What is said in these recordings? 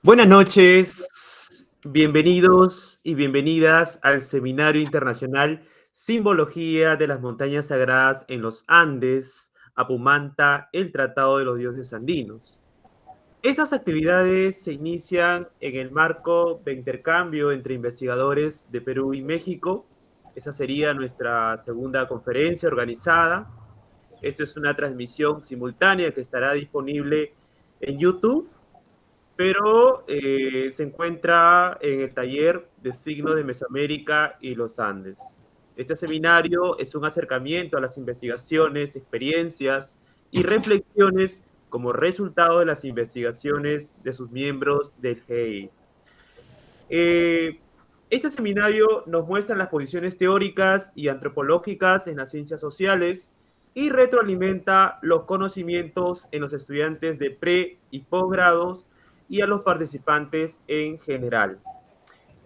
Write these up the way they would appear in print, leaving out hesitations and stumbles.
Buenas noches, bienvenidos y bienvenidas al Seminario Internacional Simbología de las Montañas Sagradas en los Andes, Apumanta, el Tratado de los Dioses Andinos. Estas actividades se inician en el marco de intercambio entre investigadores de Perú y México. Esa sería nuestra segunda conferencia organizada. Esto es una transmisión simultánea que estará disponible en YouTube, pero se encuentra en el taller de signos de Mesoamérica y los Andes. Este seminario es un acercamiento a las investigaciones, experiencias y reflexiones como resultado de las investigaciones de sus miembros del GEI. Este seminario nos muestra las posiciones teóricas y antropológicas en las ciencias sociales y retroalimenta los conocimientos en los estudiantes de pre y posgrados y a los participantes en general.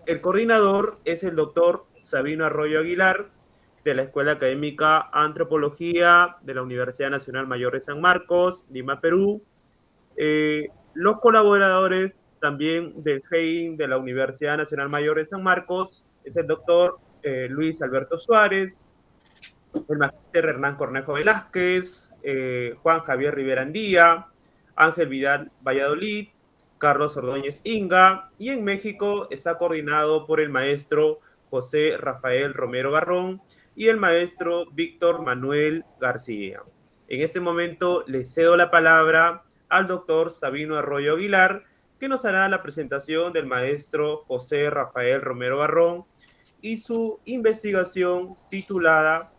El coordinador es el doctor Sabino Arroyo Aguilar, de la Escuela Académica Antropología de la Universidad Nacional Mayor de San Marcos, Lima, Perú. Los colaboradores también del GEIN de la Universidad Nacional Mayor de San Marcos es el doctor Luis Alberto Suárez, el magíster Hernán Cornejo Velázquez, Juan Javier Rivera Andía, Ángel Vidal Valladolid, Carlos Ordóñez Inga, y en México está coordinado por el maestro José Rafael Romero Barrón y el maestro Víctor Manuel García. En este momento le cedo la palabra al doctor Sabino Arroyo Aguilar, que nos hará la presentación del maestro José Rafael Romero Barrón y su investigación titulada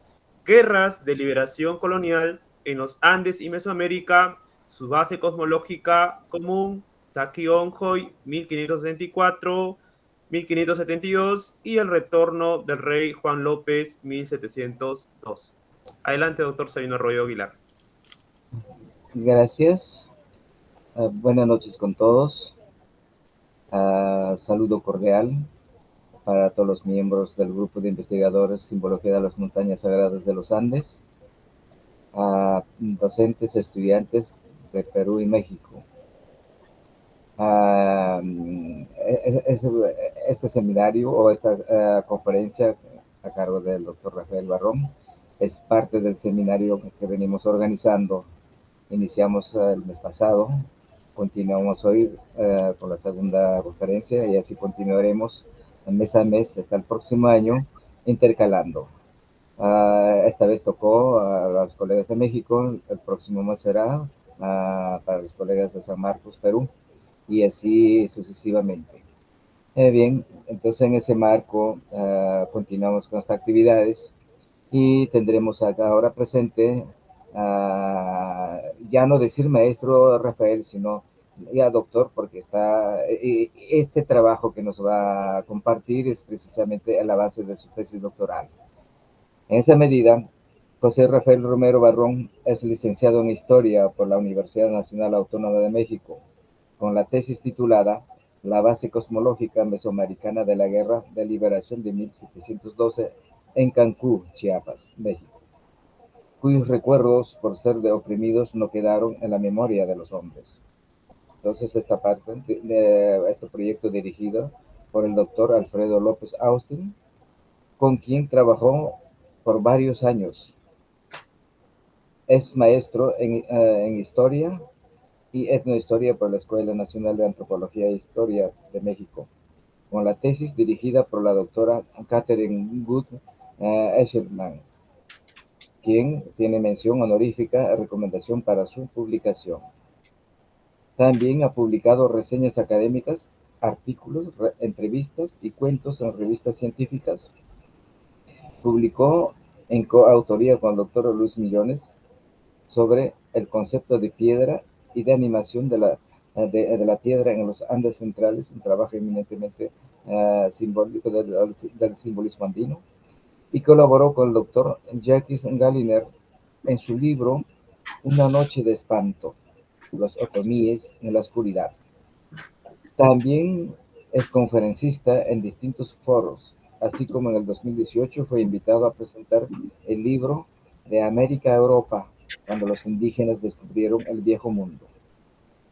Guerras de Liberación Colonial en los Andes y Mesoamérica, su base cosmológica común, Taki-Onjoy, 1574-1572, y el retorno del rey Juan López, 1712. Adelante, doctor Sabino Arroyo Aguilar. Gracias. Buenas noches con todos. Saludo cordial para todos los miembros del grupo de investigadores Simbología de las Montañas Sagradas de los Andes, docentes, estudiantes de Perú y México. Este seminario o esta conferencia a cargo del doctor Rafael Barrón es parte del seminario que venimos organizando. Iniciamos el mes pasado, continuamos hoy con la segunda conferencia y así continuaremos mes a mes hasta el próximo año intercalando. Esta vez tocó a los colegas de México, el próximo mes será para los colegas de San Marcos, Perú, y así sucesivamente. Bien, entonces en ese marco continuamos con estas actividades y tendremos acá ahora presente, ya no decir maestro Rafael, sino ya doctor, porque este trabajo que nos va a compartir es precisamente a la base de su tesis doctoral. En esa medida, José Rafael Romero Barrón es licenciado en Historia por la Universidad Nacional Autónoma de México, con la tesis titulada La base cosmológica mesoamericana de la Guerra de Liberación de 1712 en Cancún, Chiapas, México, cuyos recuerdos por ser de oprimidos no quedaron en la memoria de los hombres. Entonces, este proyecto dirigido por el doctor Alfredo López Austin, con quien trabajó por varios años. Es maestro en Historia y Etnohistoria por la Escuela Nacional de Antropología e Historia de México, con la tesis dirigida por la doctora Catherine Good Escherman, quien tiene mención honorífica a recomendación para su publicación. También ha publicado reseñas académicas, artículos, entrevistas y cuentos en revistas científicas. Publicó en coautoría con el doctor Luis Millones sobre el concepto de piedra y de animación de la piedra en los Andes centrales, un trabajo eminentemente simbólico del simbolismo andino, y colaboró con el doctor Jacques Galliner en su libro Una noche de espanto, los otomíes en la oscuridad. También es conferencista en distintos foros, así como en el 2018 fue invitado a presentar el libro De América a Europa, cuando los indígenas descubrieron el Viejo Mundo.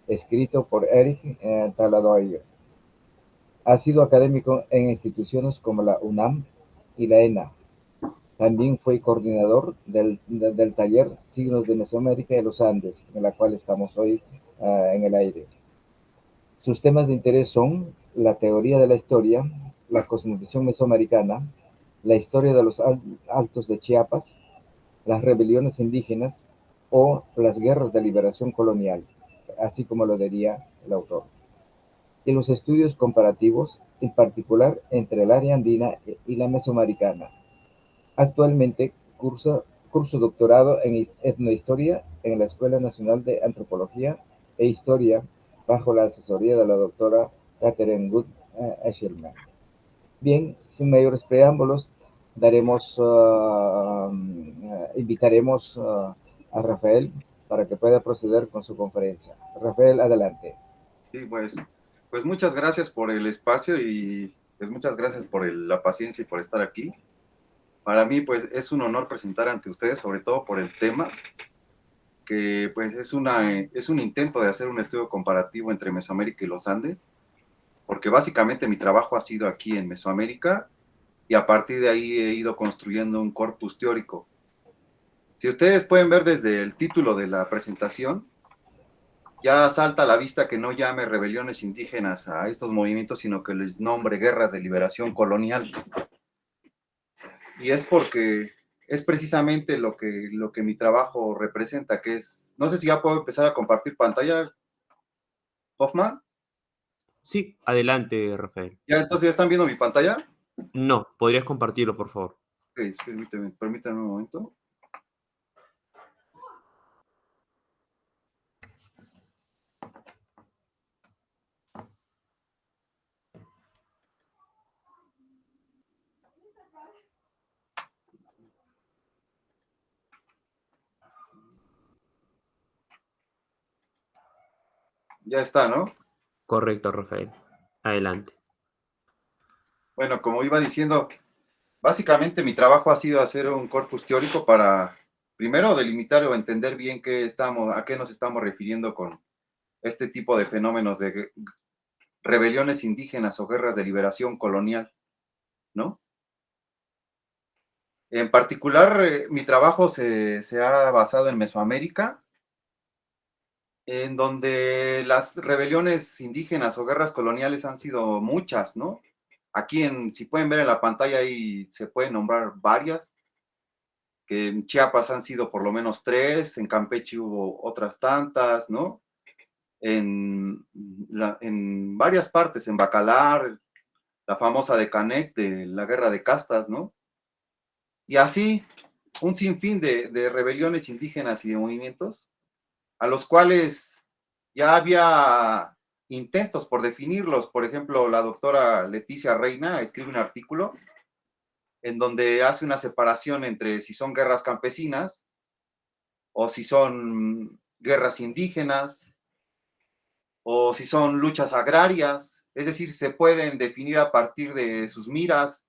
escrito por Eric Taladoyer. Ha sido académico en instituciones como la UNAM y la ENA. También fue coordinador del taller Signos de Mesoamérica y los Andes, en la cual estamos hoy en el aire. Sus temas de interés son la teoría de la historia, la cosmovisión mesoamericana, la historia de los altos de Chiapas, las rebeliones indígenas o las guerras de liberación colonial, así como lo diría el autor, y los estudios comparativos, en particular entre el área andina y la mesoamericana. Actualmente curso doctorado en etnohistoria en la Escuela Nacional de Antropología e Historia bajo la asesoría de la doctora Catherine Wood Eshelman. Bien, sin mayores preámbulos, invitaremos a Rafael para que pueda proceder con su conferencia. Rafael, adelante. Sí, pues muchas gracias por el espacio y pues muchas gracias por la paciencia y por estar aquí. Para mí, pues es un honor presentar ante ustedes, sobre todo por el tema, que pues es un intento de hacer un estudio comparativo entre Mesoamérica y los Andes, porque básicamente mi trabajo ha sido aquí en Mesoamérica y a partir de ahí he ido construyendo un corpus teórico. Si ustedes pueden ver desde el título de la presentación, ya salta a la vista que no llame rebeliones indígenas a estos movimientos, sino que les nombre guerras de liberación colonial. Y es porque es precisamente lo que mi trabajo representa, que es, no sé si ya puedo empezar a compartir pantalla, Hoffman. Sí, adelante, Rafael. Ya, entonces ya están viendo mi pantalla. No, ¿podrías compartirlo, por favor? Ok, permítanme un momento. Ya está, ¿no? Correcto, Rafael. Adelante. Bueno, como iba diciendo, básicamente mi trabajo ha sido hacer un corpus teórico para, primero, delimitar o entender bien a qué nos estamos refiriendo con este tipo de fenómenos de rebeliones indígenas o guerras de liberación colonial, ¿no? En particular, mi trabajo se ha basado en Mesoamérica, en donde las rebeliones indígenas o guerras coloniales han sido muchas, ¿no? Aquí, si pueden ver en la pantalla, ahí se pueden nombrar varias, que en Chiapas han sido por lo menos 3, en Campeche hubo otras tantas, ¿no? En varias partes, en Bacalar, la famosa de Canec, de la guerra de castas, ¿no? Y así, un sinfín de rebeliones indígenas y de movimientos, a los cuales ya había intentos por definirlos. Por ejemplo, la doctora Leticia Reina escribe un artículo en donde hace una separación entre si son guerras campesinas o si son guerras indígenas o si son luchas agrarias. Es decir, se pueden definir a partir de sus miras,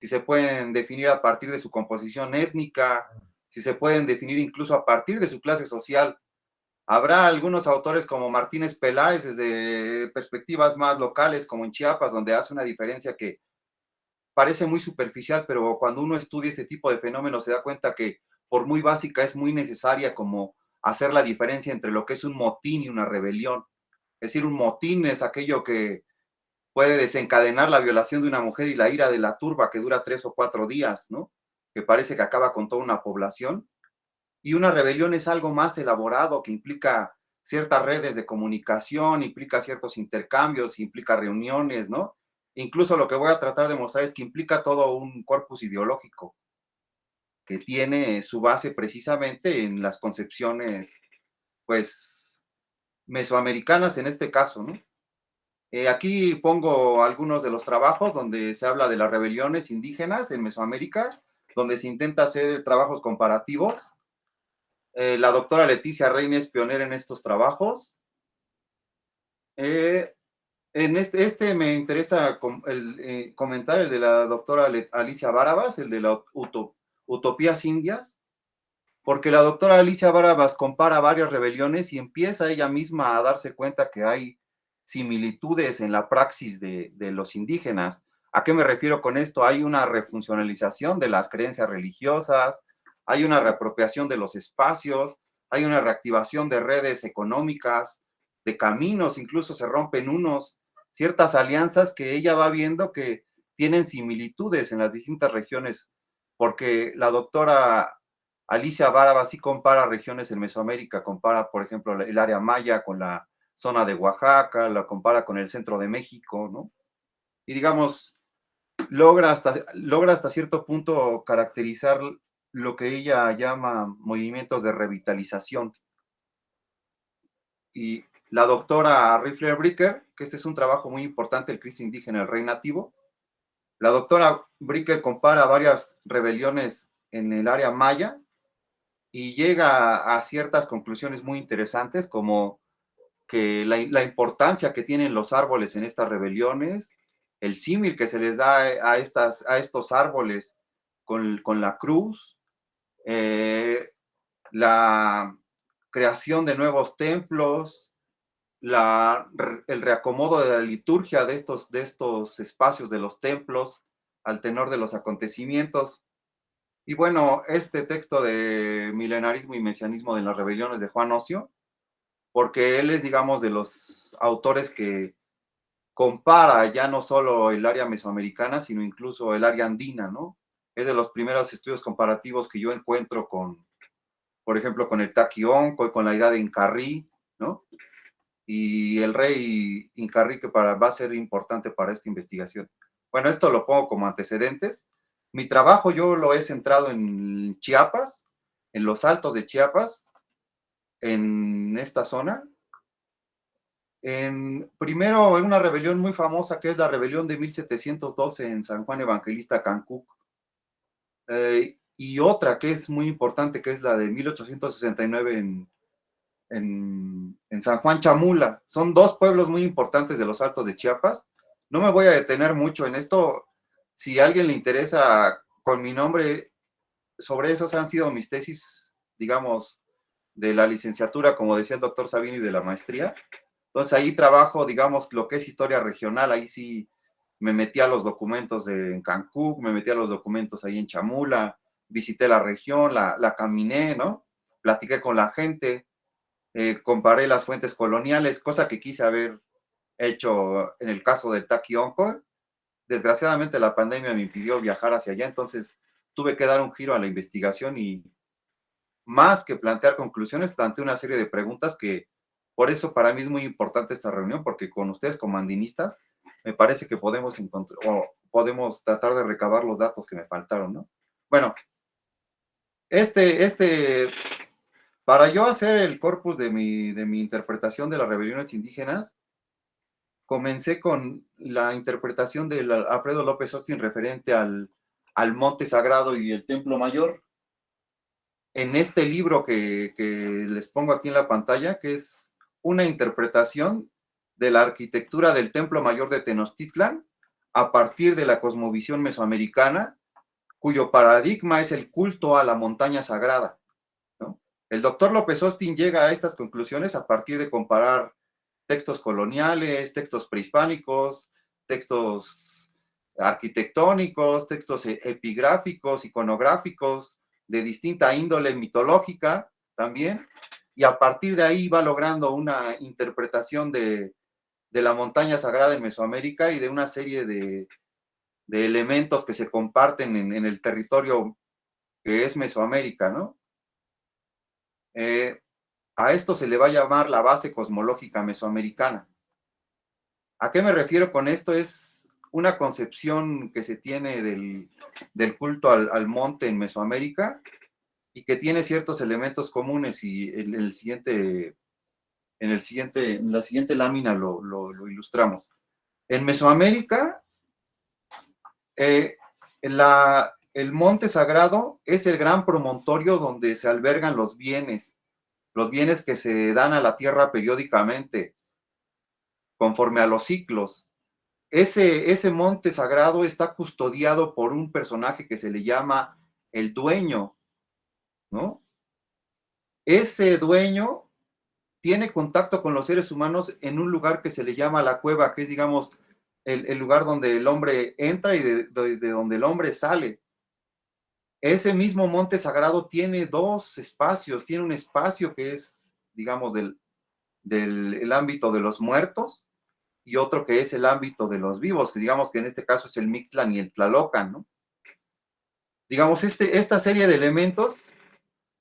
si se pueden definir a partir de su composición étnica, si se pueden definir incluso a partir de su clase social. Habrá algunos autores como Martínez Peláez desde perspectivas más locales, como en Chiapas, donde hace una diferencia que parece muy superficial, pero cuando uno estudia este tipo de fenómenos se da cuenta que por muy básica es muy necesaria como hacer la diferencia entre lo que es un motín y una rebelión. Es decir, un motín es aquello que puede desencadenar la violación de una mujer y la ira de la turba que dura 3 o 4 días, ¿no? Que parece que acaba con toda una población. Y una rebelión es algo más elaborado que implica ciertas redes de comunicación, implica ciertos intercambios, implica reuniones, ¿no? Incluso lo que voy a tratar de mostrar es que implica todo un corpus ideológico que tiene su base precisamente en las concepciones, pues, mesoamericanas en este caso, ¿no? Aquí pongo algunos de los trabajos donde se habla de las rebeliones indígenas en Mesoamérica, donde se intenta hacer trabajos comparativos. La doctora Leticia Reina es pionera en estos trabajos. Eh, en me interesa comentar el de la doctora Alicia Barabas, el de las utopías indias, porque la doctora Alicia Bárabas compara varias rebeliones y empieza ella misma a darse cuenta que hay similitudes en la praxis de los indígenas. ¿A qué me refiero con esto? Hay una refuncionalización de las creencias religiosas, hay una reapropiación de los espacios, hay una reactivación de redes económicas, de caminos, incluso se rompen ciertas alianzas que ella va viendo que tienen similitudes en las distintas regiones, porque la doctora Alicia Báraba sí compara regiones en Mesoamérica, compara, por ejemplo, el área maya con la zona de Oaxaca, la compara con el centro de México, ¿no? Y digamos, logra hasta cierto punto caracterizar lo que ella llama movimientos de revitalización. Y la doctora Rifler Bricker, que este es un trabajo muy importante, el Cristo indígena, el rey nativo, la doctora Bricker compara varias rebeliones en el área maya y llega a ciertas conclusiones muy interesantes, como que la importancia que tienen los árboles en estas rebeliones, el símil que se les da a estos árboles con la cruz, la creación de nuevos templos, el reacomodo de la liturgia de estos espacios de los templos al tenor de los acontecimientos. Y bueno, este texto de Milenarismo y Mesianismo de las Rebeliones de Juan Ocio, porque él es, digamos, de los autores que compara ya no solo el área mesoamericana, sino incluso el área andina, ¿no? Es de los primeros estudios comparativos que yo encuentro por ejemplo, con el Taquionco y con la idea de Incarrí, ¿no? Y el rey Incarrí, que va a ser importante para esta investigación. Bueno, esto lo pongo como antecedentes. Mi trabajo yo lo he centrado en Chiapas, en los altos de Chiapas, en esta zona. Primero, en una rebelión muy famosa que es la rebelión de 1712 en San Juan Evangelista Cancuc, y otra que es muy importante, que es la de 1869 en San Juan Chamula. Son dos pueblos muy importantes de los altos de Chiapas. No me voy a detener mucho en esto. Si a alguien le interesa con mi nombre, sobre esos han sido mis tesis, digamos, de la licenciatura, como decía el doctor Sabino, y de la maestría. Entonces ahí trabajo, digamos, lo que es historia regional. Ahí sí me metí a los documentos en Cancún, me metí a los documentos ahí en Chamula, visité la región, la caminé, ¿no? Platiqué con la gente, comparé las fuentes coloniales, cosa que quise haber hecho en el caso del Taquionco. Desgraciadamente la pandemia me impidió viajar hacia allá, entonces tuve que dar un giro a la investigación y más que plantear conclusiones, planteé una serie de preguntas que por eso para mí es muy importante esta reunión, porque con ustedes como andinistas me parece que podemos encontrar o podemos tratar de recabar los datos que me faltaron, ¿no? Bueno, para yo hacer el corpus de mi interpretación de las rebeliones indígenas, comencé con la interpretación de Alfredo López Austin referente al Monte Sagrado y el Templo Mayor. En este libro que les pongo aquí en la pantalla, que es una interpretación de la arquitectura del Templo Mayor de Tenochtitlan a partir de la cosmovisión mesoamericana, cuyo paradigma es el culto a la montaña sagrada, ¿no? El doctor López Austin llega a estas conclusiones a partir de comparar textos coloniales, textos prehispánicos, textos arquitectónicos, textos epigráficos, iconográficos, de distinta índole mitológica también, y a partir de ahí va logrando una interpretación de la montaña sagrada en Mesoamérica y de una serie de elementos que se comparten en el territorio que es Mesoamérica, ¿no? A esto se le va a llamar la base cosmológica mesoamericana. ¿A qué me refiero con esto? Es una concepción que se tiene del culto al monte en Mesoamérica y que tiene ciertos elementos comunes, y en la siguiente lámina lo ilustramos. En Mesoamérica, el monte sagrado es el gran promontorio donde se albergan los bienes que se dan a la tierra periódicamente, conforme a los ciclos. Ese monte sagrado está custodiado por un personaje que se le llama el dueño, ¿no? ese dueño tiene contacto con los seres humanos en un lugar que se le llama la cueva, que es, digamos, el lugar donde el hombre entra y de donde el hombre sale. Ese mismo monte sagrado tiene dos espacios, tiene un espacio que es, digamos, el ámbito de los muertos y otro que es el ámbito de los vivos, que digamos que en este caso es el Mictlán y el Tlalocan, ¿no? Digamos, esta serie de elementos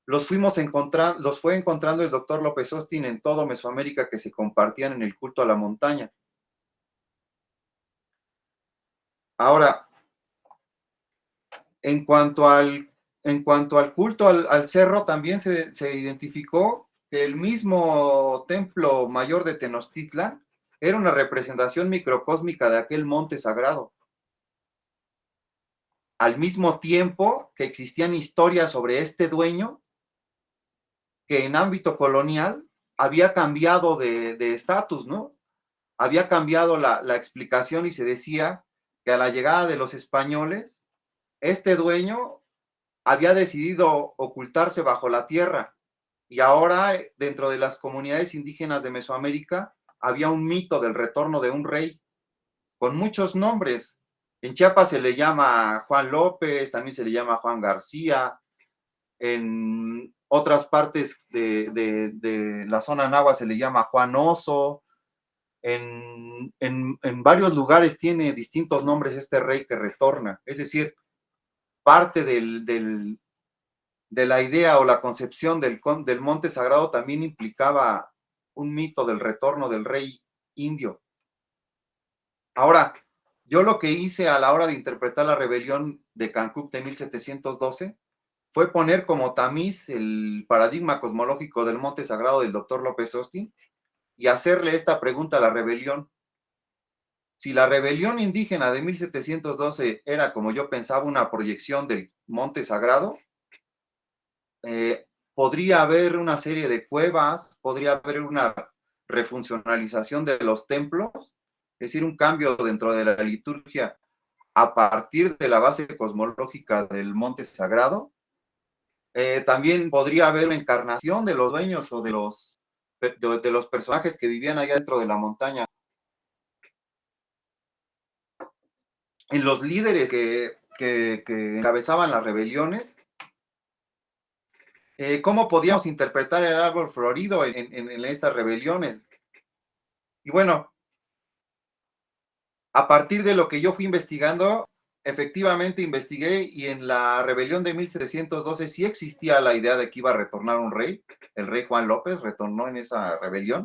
los fue encontrando el doctor López Austin en todo Mesoamérica que se compartían en el culto a la montaña. Ahora, en cuanto al culto al cerro, también se identificó que el mismo templo mayor de Tenochtitlan era una representación microcósmica de aquel monte sagrado. Al mismo tiempo que existían historias sobre este dueño que en ámbito colonial había cambiado de estatus, ¿no? Había cambiado la explicación y se decía que a la llegada de los españoles, este dueño había decidido ocultarse bajo la tierra y ahora dentro de las comunidades indígenas de Mesoamérica había un mito del retorno de un rey con muchos nombres. En Chiapas se le llama Juan López, también se le llama Juan García. En otras partes de la zona náhuatl se le llama Juan Oso. En varios lugares tiene distintos nombres este rey que retorna. Es decir, parte de la idea o la concepción del monte sagrado también implicaba un mito del retorno del rey indio. Ahora, yo lo que hice a la hora de interpretar la rebelión de Cancún de 1712 fue poner como tamiz el paradigma cosmológico del monte sagrado del doctor López Austin y hacerle esta pregunta a la rebelión. Si la rebelión indígena de 1712 era, como yo pensaba, una proyección del monte sagrado, podría haber una serie de cuevas, podría haber una refuncionalización de los templos, es decir, un cambio dentro de la liturgia a partir de la base cosmológica del monte sagrado. También podría haber una encarnación de los dueños o de los personajes que vivían allá dentro de la montaña. En los líderes que encabezaban las rebeliones, ¿cómo podíamos interpretar el árbol florido en estas rebeliones? Y bueno, a partir de lo que yo fui investigando, efectivamente investigué y en la rebelión de 1712 sí existía la idea de que iba a retornar un rey. El rey Juan López retornó en esa rebelión.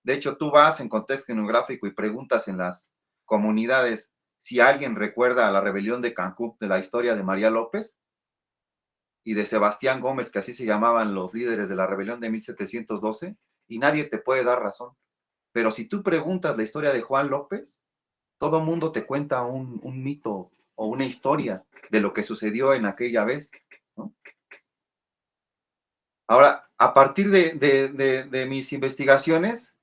De hecho, tú vas en contexto etnográfico y preguntas en las comunidades si alguien recuerda a la rebelión de Cancún, de la historia de María López y de Sebastián Gómez, que así se llamaban los líderes de la rebelión de 1712, y nadie te puede dar razón. Pero si tú preguntas la historia de Juan López, todo mundo te cuenta un mito o una historia de lo que sucedió en aquella vez, ¿no? Ahora, a partir de mis investigaciones,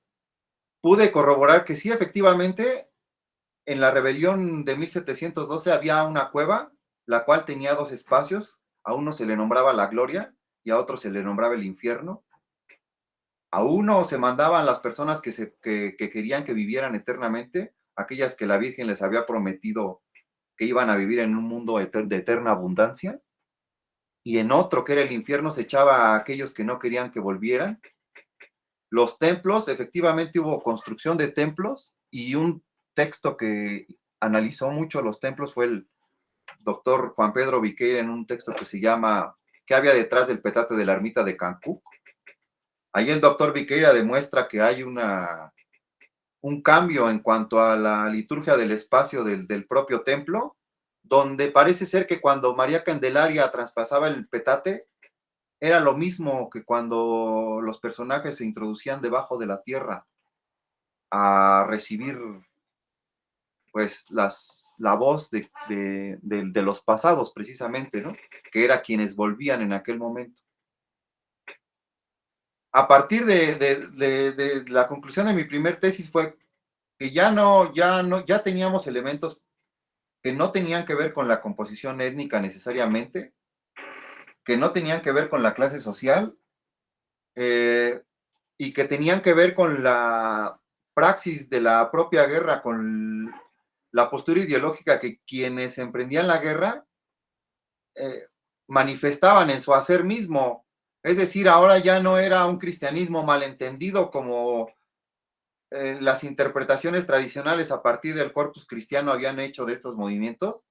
pude corroborar que sí, efectivamente, en la rebelión de 1712 había una cueva, la cual tenía dos espacios. A uno se le nombraba la gloria y a otro se le nombraba el infierno. A uno se mandaban las personas que querían que vivieran eternamente, aquellas que la Virgen les había prometido que iban a vivir en un mundo de eterna abundancia. Y en otro, que era el infierno, se echaba a aquellos que no querían que volvieran. Los templos, efectivamente hubo construcción de templos y un texto que analizó mucho los templos fue el doctor Juan Pedro Viqueira en un texto que se llama ¿Qué había detrás del petate de la ermita de Cancún? Ahí el doctor Viqueira demuestra que hay un cambio en cuanto a la liturgia del espacio del propio templo, donde parece ser que cuando María Candelaria traspasaba el petate, era lo mismo que cuando los personajes se introducían debajo de la tierra a recibir pues la voz de los pasados precisamente, ¿no? Que era quienes volvían en aquel momento. A partir de la conclusión de mi primer tesis fue que ya teníamos elementos que no tenían que ver con la composición étnica necesariamente, que no tenían que ver con la clase social y que tenían que ver con la praxis de la propia guerra, con la postura ideológica que quienes emprendían la guerra manifestaban en su hacer mismo. Es decir, ahora ya no era un cristianismo malentendido como las interpretaciones tradicionales a partir del corpus cristiano habían hecho de estos movimientos,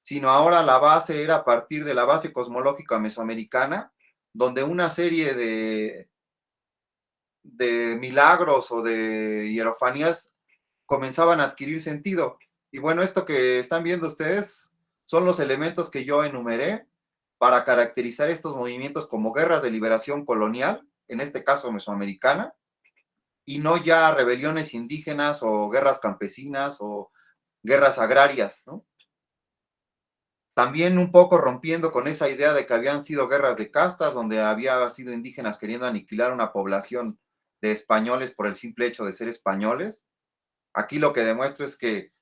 sino ahora la base era a partir de la base cosmológica mesoamericana, donde una serie de milagros o de hierofanías comenzaban a adquirir sentido. Y bueno, esto que están viendo ustedes son los elementos que yo enumeré para caracterizar estos movimientos como guerras de liberación colonial, en este caso mesoamericana, y no ya rebeliones indígenas o guerras campesinas o guerras agrarias, ¿no? También un poco rompiendo con esa idea de que habían sido guerras de castas, donde había sido indígenas queriendo aniquilar una población de españoles por el simple hecho de ser españoles. Aquí lo que demuestro es que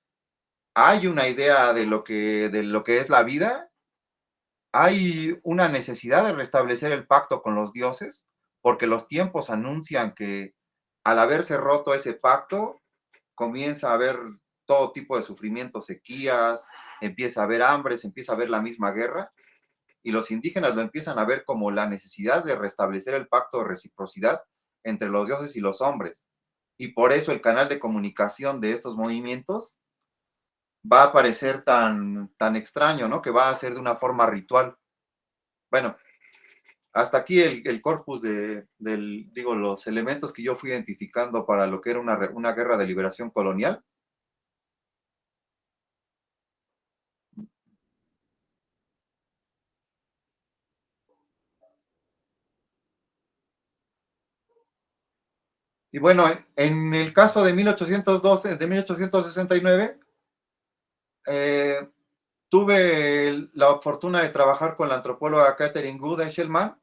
hay una idea de lo que es la vida, hay una necesidad de restablecer el pacto con los dioses, porque los tiempos anuncian que al haberse roto ese pacto, comienza a haber todo tipo de sufrimientos, sequías, empieza a haber hambre, se empieza a ver la misma guerra, y los indígenas lo empiezan a ver como la necesidad de restablecer el pacto de reciprocidad entre los dioses y los hombres. Y por eso el canal de comunicación de estos movimientos va a parecer tan extraño, ¿no? Que va a ser de una forma ritual. Bueno, hasta aquí el corpus digo, los elementos que yo fui identificando para lo que era una guerra de liberación colonial. Y bueno, en el caso de 1812, de 1869, eh, tuve la fortuna de trabajar con la antropóloga Catherine Good Eshelman,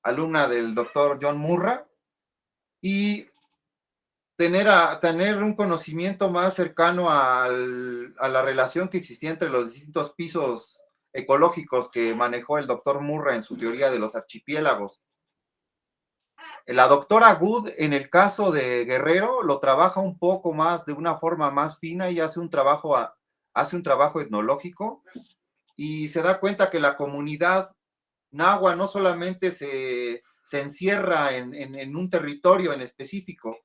alumna del doctor John Murra, y tener un conocimiento más cercano a la relación que existía entre los distintos pisos ecológicos que manejó el doctor Murra en su teoría de los archipiélagos. La doctora Good, en el caso de Guerrero, lo trabaja un poco más, de una forma más fina, y hace un trabajo etnológico, y se da cuenta que la comunidad nahua no solamente se encierra en un territorio en específico,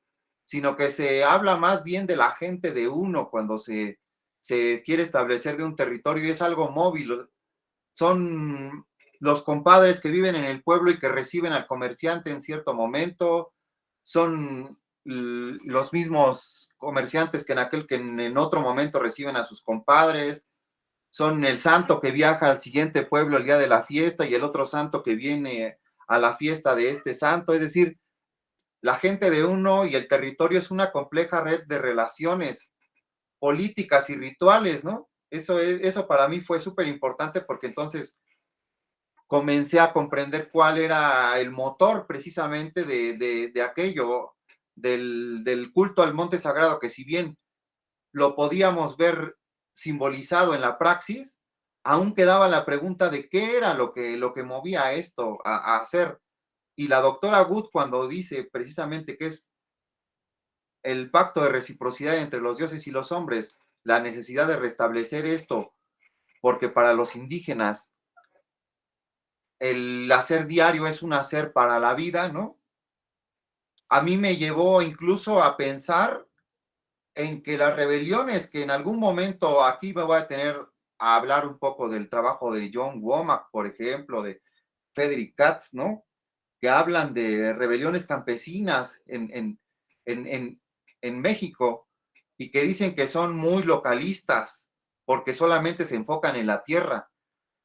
sino que se habla más bien de la gente de uno cuando se quiere establecer de un territorio, y es algo móvil. Son los compadres que viven en el pueblo y que reciben al comerciante en cierto momento, son los mismos comerciantes que en otro momento reciben a sus compadres, son el santo que viaja al siguiente pueblo el día de la fiesta y el otro santo que viene a la fiesta de este santo. Es decir, la gente de uno y el territorio es una compleja red de relaciones políticas y rituales, ¿no? Eso para mí fue súper importante, porque entonces comencé a comprender cuál era el motor precisamente de aquello, del culto al monte sagrado, que si bien lo podíamos ver simbolizado en la praxis, aún quedaba la pregunta de qué era lo que movía esto a hacer. Y la doctora Wood, cuando dice precisamente que es el pacto de reciprocidad entre los dioses y los hombres, la necesidad de restablecer esto, porque para los indígenas el hacer diario es un hacer para la vida, ¿no? A mí me llevó incluso a pensar en que las rebeliones que en algún momento, aquí me voy a tener a hablar un poco del trabajo de John Womack, por ejemplo, de Frederick Katz, ¿no? Que hablan de rebeliones campesinas en México, y que dicen que son muy localistas porque solamente se enfocan en la tierra.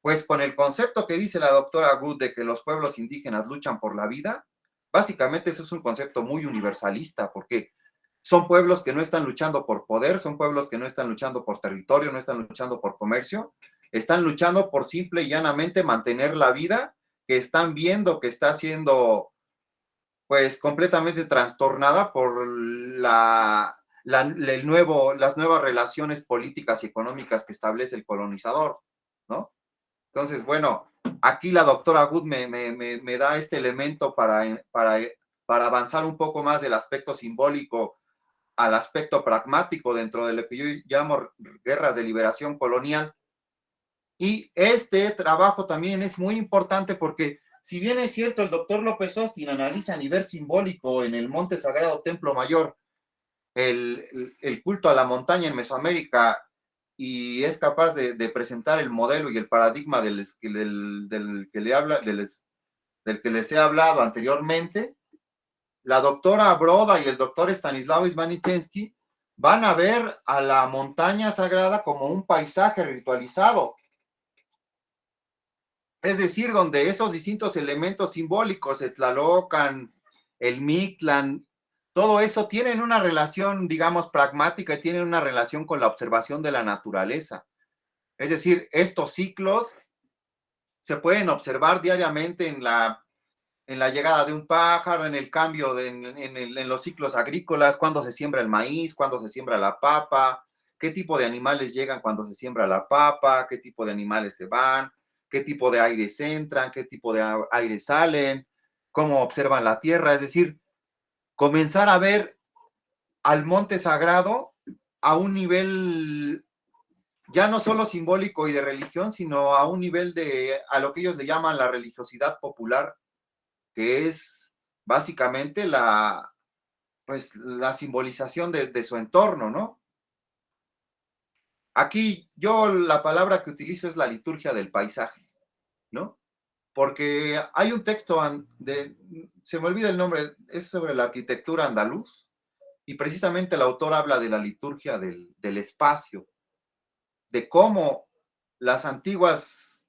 Pues con el concepto que dice la doctora Good de que los pueblos indígenas luchan por la vida, básicamente eso es un concepto muy universalista, porque son pueblos que no están luchando por poder, son pueblos que no están luchando por territorio, no están luchando por comercio, están luchando por simple y llanamente mantener la vida que están viendo que está siendo pues completamente trastornada por las nuevas relaciones políticas y económicas que establece el colonizador, ¿no? Entonces, bueno, aquí la doctora Good me da este elemento para avanzar un poco más del aspecto simbólico al aspecto pragmático dentro de lo que yo llamo guerras de liberación colonial. Y este trabajo también es muy importante porque, si bien es cierto, el doctor López Austin analiza a nivel simbólico en el Monte Sagrado Templo Mayor el culto a la montaña en Mesoamérica y es capaz de presentar el modelo y el paradigma del que le habla, del que les he hablado anteriormente, la doctora Broda y el doctor Stanislaw Manichensky van a ver a la montaña sagrada como un paisaje ritualizado. Es decir, donde esos distintos elementos simbólicos, el Tlalocan, el Mictlán, todo eso tienen una relación, digamos, pragmática y tienen una relación con la observación de la naturaleza. Es decir, estos ciclos se pueden observar diariamente en la llegada de un pájaro, en el cambio en los ciclos agrícolas, cuando se siembra el maíz, cuando se siembra la papa, qué tipo de animales llegan cuando se siembra la papa, qué tipo de animales se van, qué tipo de aires entran, qué tipo de aire salen, cómo observan la tierra, es decir, comenzar a ver al monte sagrado a un nivel ya no solo simbólico y de religión, sino a un nivel a lo que ellos le llaman la religiosidad popular, que es básicamente pues, la simbolización de su entorno, ¿no? Aquí yo la palabra que utilizo es la liturgia del paisaje, ¿no? Porque hay un texto se me olvida el nombre, es sobre la arquitectura andaluz, y precisamente el autor habla de la liturgia del espacio, de cómo las antiguas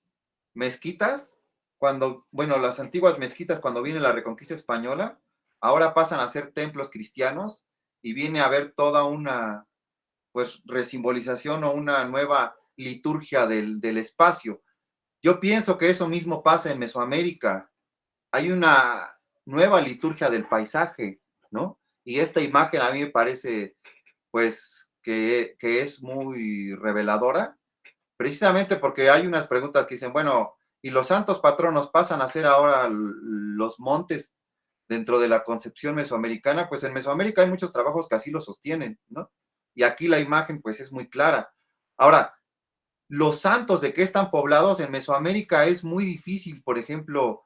mezquitas, las antiguas mezquitas cuando viene la Reconquista Española, ahora pasan a ser templos cristianos y viene a haber toda una, pues, resimbolización o una nueva liturgia del espacio. Yo pienso que eso mismo pasa en Mesoamérica. Hay una nueva liturgia del paisaje, ¿no? Y esta imagen a mí me parece, pues, que es muy reveladora, precisamente porque hay unas preguntas que dicen, bueno, ¿y los santos patronos pasan a ser ahora los montes dentro de la concepción mesoamericana? Pues en Mesoamérica hay muchos trabajos que así lo sostienen, ¿no? Y aquí la imagen pues es muy clara. Ahora, los santos de qué están poblados en Mesoamérica es muy difícil, por ejemplo,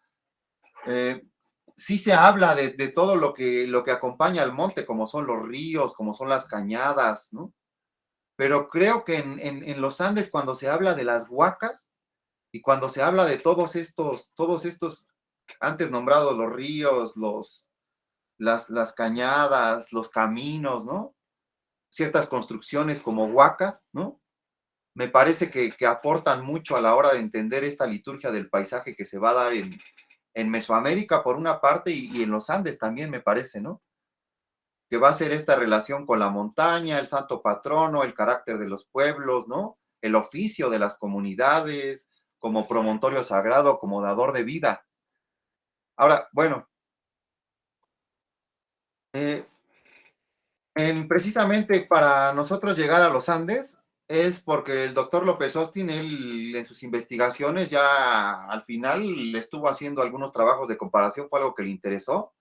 sí se habla de todo lo que acompaña al monte, como son los ríos, como son las cañadas, ¿no? Pero creo que en los Andes, cuando se habla de las huacas y cuando se habla de todos estos antes nombrados, los ríos, las cañadas, los caminos, ¿no? Ciertas construcciones como huacas, ¿no? Me parece que aportan mucho a la hora de entender esta liturgia del paisaje que se va a dar en Mesoamérica por una parte y en los Andes también, me parece, ¿no? Que va a ser esta relación con la montaña, el santo patrono, el carácter de los pueblos, ¿no? El oficio de las comunidades, como promontorio sagrado, como dador de vida. Ahora, bueno, precisamente para nosotros llegar a los Andes es porque el doctor López Austin, él en sus investigaciones ya al final estuvo haciendo algunos trabajos de comparación, fue algo que le interesó,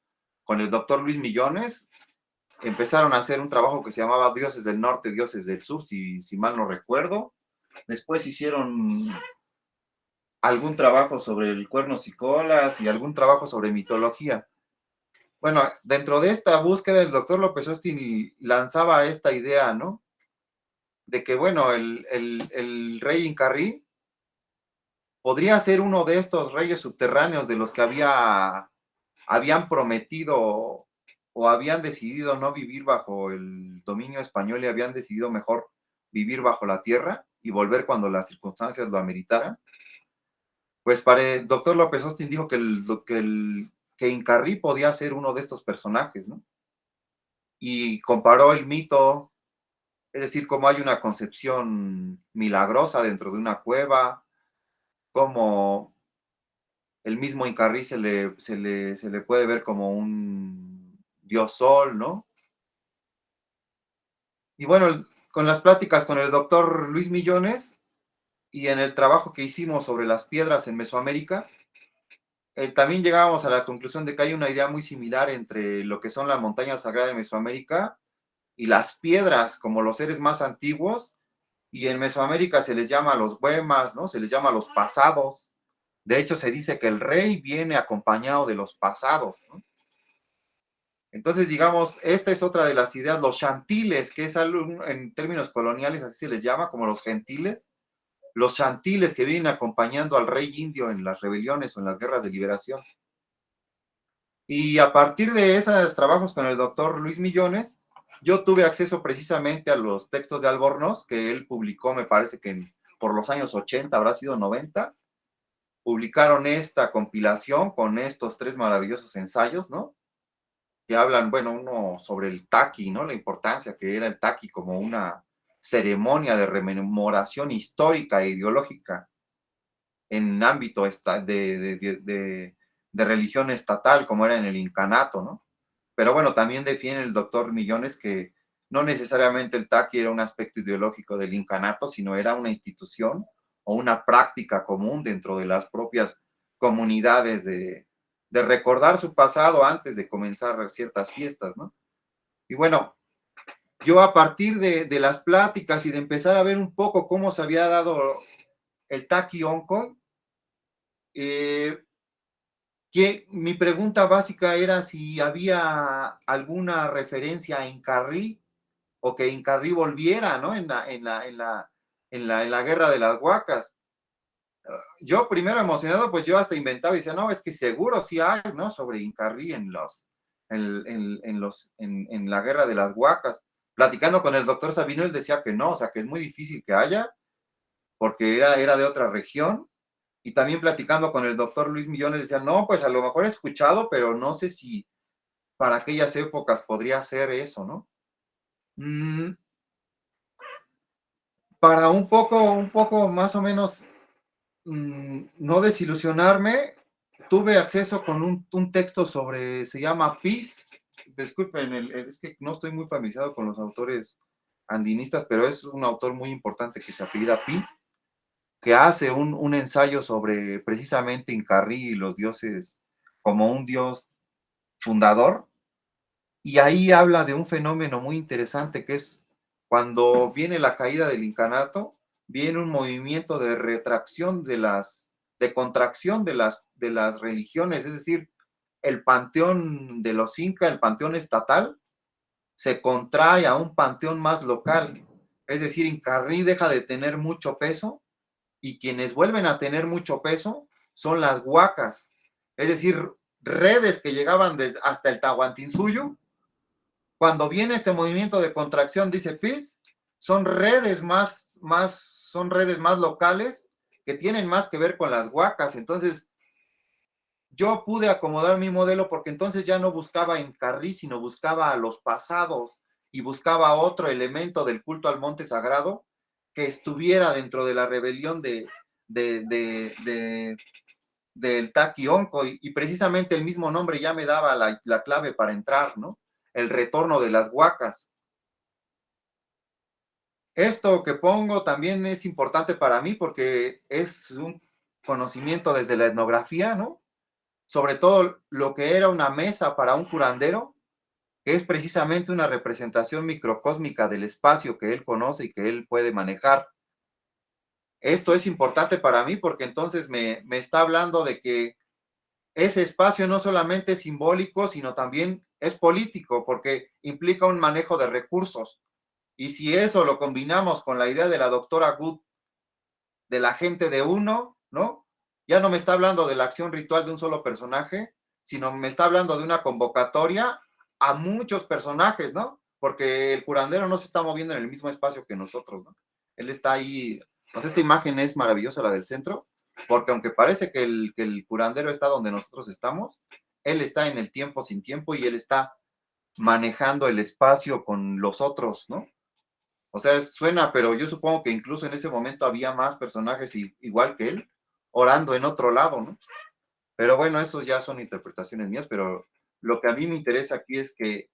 con el doctor Luis Millones, empezaron a hacer un trabajo que se llamaba Dioses del Norte, Dioses del Sur, si mal no recuerdo. Después hicieron algún trabajo sobre el cuernos y colas y algún trabajo sobre mitología. Bueno, dentro de esta búsqueda, el doctor López Austin lanzaba esta idea, ¿no? De que, bueno, el rey Incarrí podría ser uno de estos reyes subterráneos de los que habían prometido o habían decidido no vivir bajo el dominio español y habían decidido mejor vivir bajo la tierra y volver cuando las circunstancias lo ameritaran. Pues para el doctor López Austin dijo que Incarrí podía ser uno de estos personajes, ¿no? Y comparó el mito, es decir, cómo hay una concepción milagrosa dentro de una cueva, cómo el mismo Incarrí se le puede ver como un dios sol, ¿no? Y bueno, con las pláticas con el doctor Luis Millones y en el trabajo que hicimos sobre las piedras en Mesoamérica, también llegábamos a la conclusión de que hay una idea muy similar entre lo que son las montañas sagradas de Mesoamérica y las piedras como los seres más antiguos, y en Mesoamérica se les llama los huemas, ¿no? Se les llama los pasados. De hecho, se dice que el rey viene acompañado de los pasados, ¿no? Entonces, digamos, esta es otra de las ideas, los chantiles, que es algo en términos coloniales, así se les llama, como los chantiles que vienen acompañando al rey indio en las rebeliones o en las guerras de liberación. Y a partir de esos trabajos con el doctor Luis Millones, yo tuve acceso precisamente a los textos de Albornoz, que él publicó, me parece que por los años 80, habrá sido 90, publicaron esta compilación con estos 3 maravillosos ensayos, ¿no? Que hablan, bueno, uno sobre el taqui, ¿no? La importancia que era el taqui como una ceremonia de rememoración histórica e ideológica en ámbito de religión estatal, como era en el incanato, ¿no? Pero bueno, también defiende el doctor Millones que no necesariamente el taqui era un aspecto ideológico del incanato, sino era una institución o una práctica común dentro de las propias comunidades de recordar su pasado antes de comenzar ciertas fiestas, ¿no? Y bueno, yo a partir de las pláticas y de empezar a ver un poco cómo se había dado el taqui oncoy, que mi pregunta básica era si había alguna referencia a Incarrí o que Incarrí volviera, ¿no? En la guerra de las Huacas. Yo primero emocionado, pues yo hasta inventaba y decía, no, es que seguro sí hay, ¿no? Sobre Incarrí en la guerra de las Huacas. Platicando con el doctor Sabino, él decía que no, o sea, que es muy difícil que haya, porque era de otra región. Y también platicando con el doctor Luis Millones, decía, no, pues a lo mejor he escuchado, pero no sé si para aquellas épocas podría ser eso, ¿no? Para un poco más o menos no desilusionarme, tuve acceso con un texto sobre, se llama Peace. Disculpen, es que no estoy muy familiarizado con los autores andinistas, pero es un autor muy importante que se apellida Peace, que hace un ensayo sobre precisamente Incarrí y los dioses como un dios fundador, y ahí habla de un fenómeno muy interesante que es cuando viene la caída del incanato, viene un movimiento de retracción de contracción de las religiones, es decir, el panteón de los incas, el panteón estatal, se contrae a un panteón más local, es decir, Incarrí deja de tener mucho peso y quienes vuelven a tener mucho peso son las huacas, es decir, redes que llegaban hasta el Tahuantinsuyo. Cuando viene este movimiento de contracción, dice PIS, son redes son redes más locales que tienen más que ver con las huacas. Entonces, yo pude acomodar mi modelo porque entonces ya no buscaba en Carrí, sino buscaba a los pasados y buscaba otro elemento del culto al monte sagrado que estuviera dentro de la rebelión del Taqui Oncoy, y precisamente el mismo nombre ya me daba la clave para entrar, ¿no? El retorno de las huacas. Esto que pongo también es importante para mí porque es un conocimiento desde la etnografía, ¿no? Sobre todo lo que era una mesa para un curandero, que es precisamente una representación microcósmica del espacio que él conoce y que él puede manejar. Esto es importante para mí porque entonces me está hablando de que ese espacio no solamente es simbólico, sino también es político, porque implica un manejo de recursos. Y si eso lo combinamos con la idea de la doctora Good, de la gente de uno, ¿no? Ya no me está hablando de la acción ritual de un solo personaje, sino me está hablando de una convocatoria a muchos personajes, ¿no? Porque el curandero no se está moviendo en el mismo espacio que nosotros, ¿no? Él está ahí, pues esta imagen es maravillosa, la del centro, porque aunque parece que el curandero está donde nosotros estamos, él está en el tiempo sin tiempo y él está manejando el espacio con los otros, ¿no? O sea, suena, pero yo supongo que incluso en ese momento había más personajes igual que él, orando en otro lado, ¿no? Pero bueno, eso ya son interpretaciones mías, pero lo que a mí me interesa aquí es que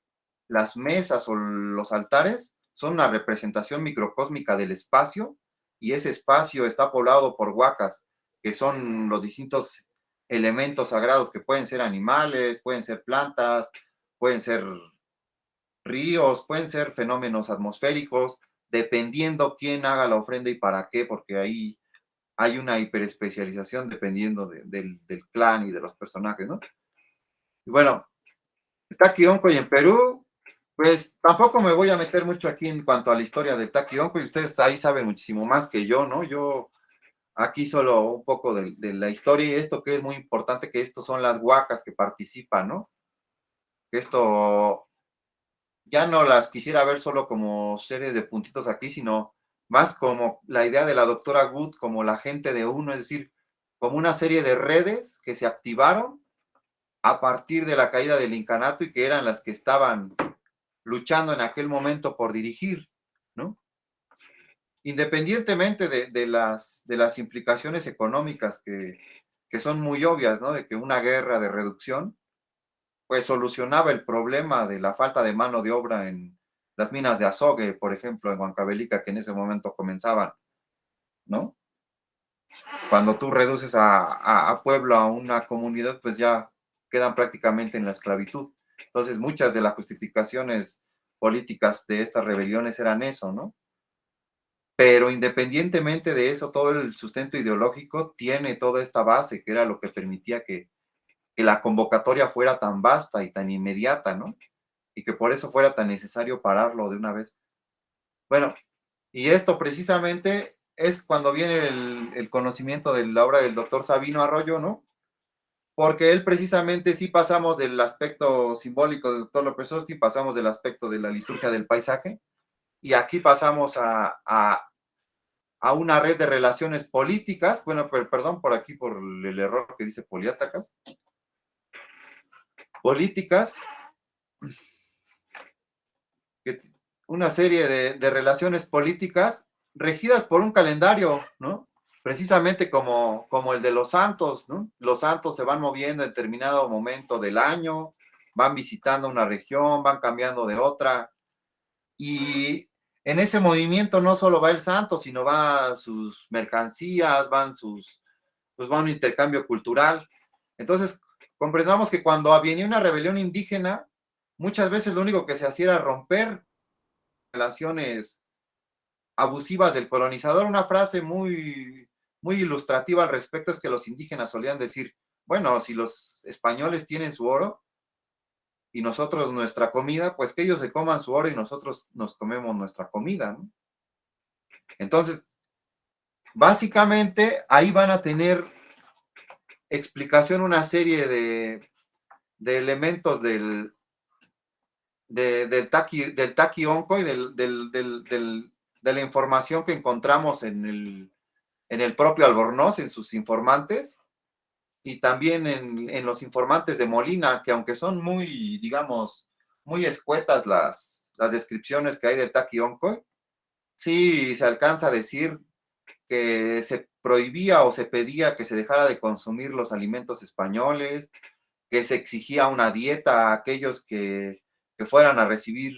las mesas o los altares son una representación microcósmica del espacio y ese espacio está poblado por huacas, que son los distintos elementos sagrados que pueden ser animales, pueden ser plantas, pueden ser ríos, pueden ser fenómenos atmosféricos, dependiendo quién haga la ofrenda y para qué, porque ahí hay una hiperespecialización dependiendo del clan y de los personajes, ¿no? Y bueno, Taquionco y en Perú, pues tampoco me voy a meter mucho aquí en cuanto a la historia del Taquionco, y ustedes ahí saben muchísimo más que yo, ¿no? Yo aquí solo un poco de la historia y esto que es muy importante, que estos son las huacas que participan, ¿no? Que esto ya no las quisiera ver solo como series de puntitos aquí, sino más como la idea de la doctora Good, como la gente de uno, es decir, como una serie de redes que se activaron a partir de la caída del incanato y que eran las que estaban luchando en aquel momento por dirigir, ¿no? Independientemente de las implicaciones económicas que son muy obvias, ¿no? De que una guerra de reducción pues solucionaba el problema de la falta de mano de obra en las minas de azogue, por ejemplo, en Huancavelica, que en ese momento comenzaban, ¿no? Cuando tú reduces a pueblo, a una comunidad, pues ya quedan prácticamente en la esclavitud. Entonces, muchas de las justificaciones políticas de estas rebeliones eran eso, ¿no? Pero independientemente de eso, todo el sustento ideológico tiene toda esta base, que era lo que permitía que la convocatoria fuera tan vasta y tan inmediata, ¿no? Y que por eso fuera tan necesario pararlo de una vez. Bueno, y esto precisamente es cuando viene el conocimiento de la obra del doctor Sabino Arroyo, ¿no? Porque él precisamente sí pasamos del aspecto simbólico del doctor López Austin, pasamos del aspecto de la liturgia del paisaje, y aquí pasamos a una red de relaciones políticas, bueno, perdón por aquí por el error que dice poliáticas, una serie de relaciones políticas regidas por un calendario, ¿no? Precisamente como el de los santos, ¿no? Los santos se van moviendo en determinado momento del año, van visitando una región, van cambiando de otra, y en ese movimiento no solo va el santo, sino va sus mercancías, pues va un intercambio cultural. Entonces, comprendamos que cuando venía una rebelión indígena, muchas veces lo único que se hacía era romper relaciones abusivas del colonizador. Una frase muy ilustrativa al respecto es que los indígenas solían decir, bueno, si los españoles tienen su oro y nosotros nuestra comida, pues que ellos se coman su oro y nosotros nos comemos nuestra comida, ¿no? Entonces, básicamente ahí van a tener explicación una serie de elementos del Taquionco y de la información que encontramos en el propio Albornoz, en sus informantes, y también en los informantes de Molina, que aunque son muy, digamos, muy escuetas las descripciones que hay del Taquionco, sí se alcanza a decir que se prohibía o se pedía que se dejara de consumir los alimentos españoles, que se exigía una dieta a aquellos que fueran a recibir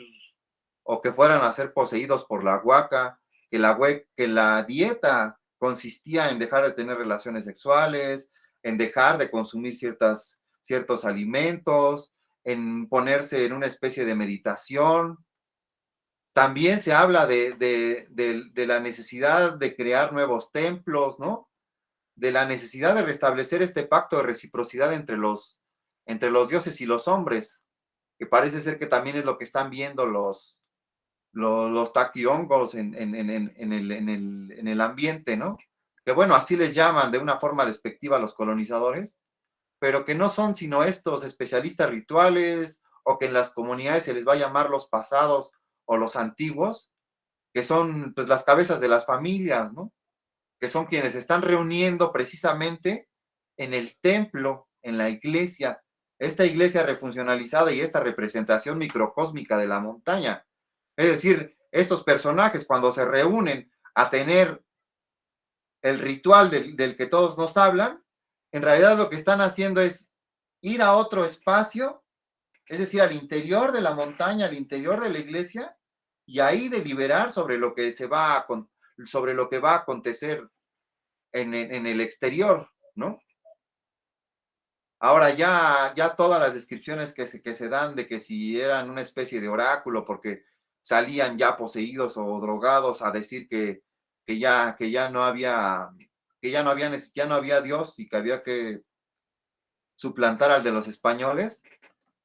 o que fueran a ser poseídos por la huaca, que la dieta consistía en dejar de tener relaciones sexuales, en dejar de consumir ciertos alimentos, en ponerse en una especie de meditación. También se habla de la necesidad de crear nuevos templos, ¿no? De la necesidad de restablecer este pacto de reciprocidad entre los dioses y los hombres, que parece ser que también es lo que están viendo los taquiongos en el ambiente, ¿no? Que bueno, así les llaman de una forma despectiva a los colonizadores, pero que no son sino estos especialistas rituales, o que en las comunidades se les va a llamar los pasados o los antiguos, que son pues las cabezas de las familias, ¿no? Que son quienes se están reuniendo precisamente en el templo, en la iglesia, esta iglesia refuncionalizada y esta representación microcósmica de la montaña. Es decir, estos personajes cuando se reúnen a tener el ritual del que todos nos hablan, en realidad lo que están haciendo es ir a otro espacio, es decir, al interior de la montaña, al interior de la iglesia, y ahí deliberar sobre lo que sobre lo que va a acontecer en el exterior, ¿no? Ahora ya todas las descripciones que se dan de que si eran una especie de oráculo porque salían ya poseídos o drogados a decir que ya no había, ya no había Dios y que había que suplantar al de los españoles,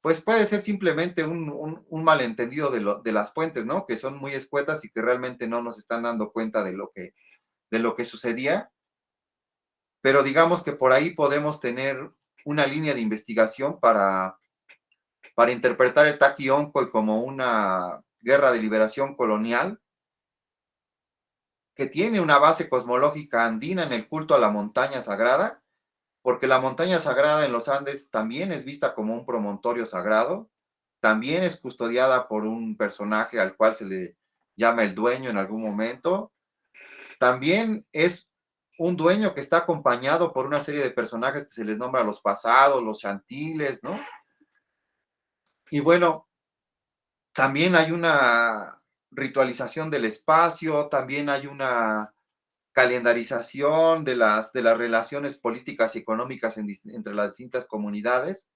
pues puede ser simplemente un malentendido de las fuentes, ¿no? Que son muy escuetas y que realmente no nos están dando cuenta de lo que sucedía. Pero digamos que por ahí podemos tener una línea de investigación para interpretar el Taquioncoy como una guerra de liberación colonial que tiene una base cosmológica andina en el culto a la montaña sagrada, porque la montaña sagrada en los Andes también es vista como un promontorio sagrado, también es custodiada por un personaje al cual se le llama el dueño en algún momento, también es un dueño que está acompañado por una serie de personajes que se les nombra los pasados, los chantiles, ¿no? Y bueno, también hay una ritualización del espacio, también hay una calendarización de las relaciones políticas y económicas entre las distintas comunidades.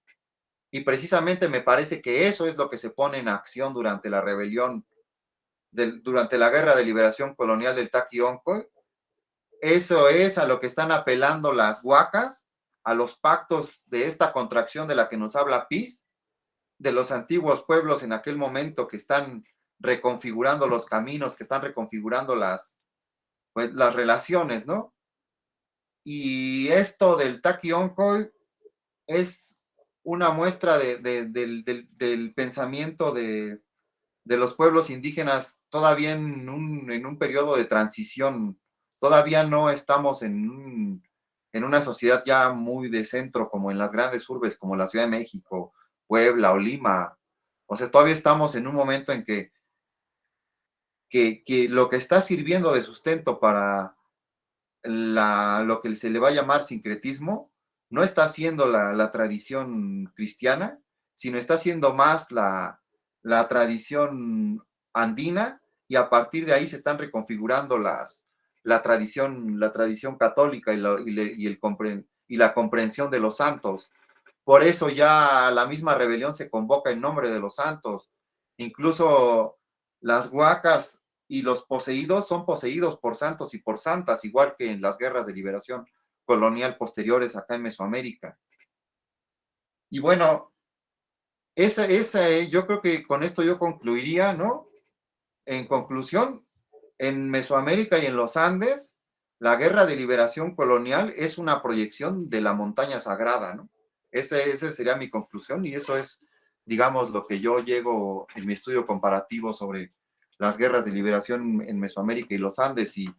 Y precisamente me parece que eso es lo que se pone en acción durante la rebelión, durante la guerra de liberación colonial del Taquioncoy. Eso es a lo que están apelando las huacas, a los pactos de esta contracción de la que nos habla Piz, de los antiguos pueblos en aquel momento que están reconfigurando los caminos, que están reconfigurando pues, las relaciones, ¿no? Y esto del Taquioncoy es una muestra del pensamiento de los pueblos indígenas todavía en un periodo de transición. Todavía no estamos en una sociedad ya muy de centro como en las grandes urbes como la Ciudad de México, Puebla o Lima. O sea, todavía estamos en un momento en que lo que está sirviendo de sustento para lo que se le va a llamar sincretismo no está siendo la tradición cristiana, sino está siendo más la tradición andina, y a partir de ahí se están reconfigurando la tradición católica y la comprensión de los santos. Por eso ya la misma rebelión se convoca en nombre de los santos. Incluso las huacas y los poseídos son poseídos por santos y por santas, igual que en las guerras de liberación colonial posteriores acá en Mesoamérica. Y bueno, yo creo que con esto yo concluiría, ¿no? En conclusión, en Mesoamérica y en los Andes, la guerra de liberación colonial es una proyección de la montaña sagrada, ¿no? Esa sería mi conclusión, y eso es, digamos, lo que yo llego en mi estudio comparativo sobre las guerras de liberación en Mesoamérica y los Andes. Y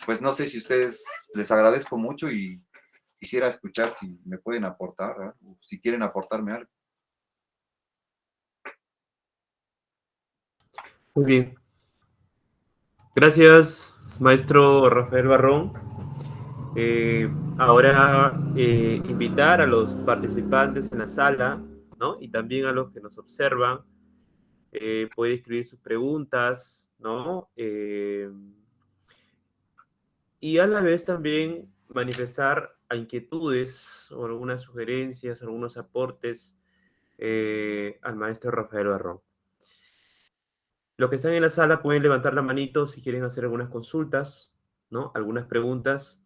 pues no sé si ustedes, les agradezco mucho y quisiera escuchar si me pueden aportar, ¿verdad? O si quieren aportarme algo. Muy bien. Gracias, maestro Rafael Barrón. Ahora invitar a los participantes en la sala, ¿no? Y también a los que nos observan, puede escribir sus preguntas, ¿no? Y a la vez también manifestar inquietudes o algunas sugerencias, algunos aportes al maestro Rafael Barrón. Los que están en la sala pueden levantar la manito si quieren hacer algunas consultas, ¿no? Algunas preguntas,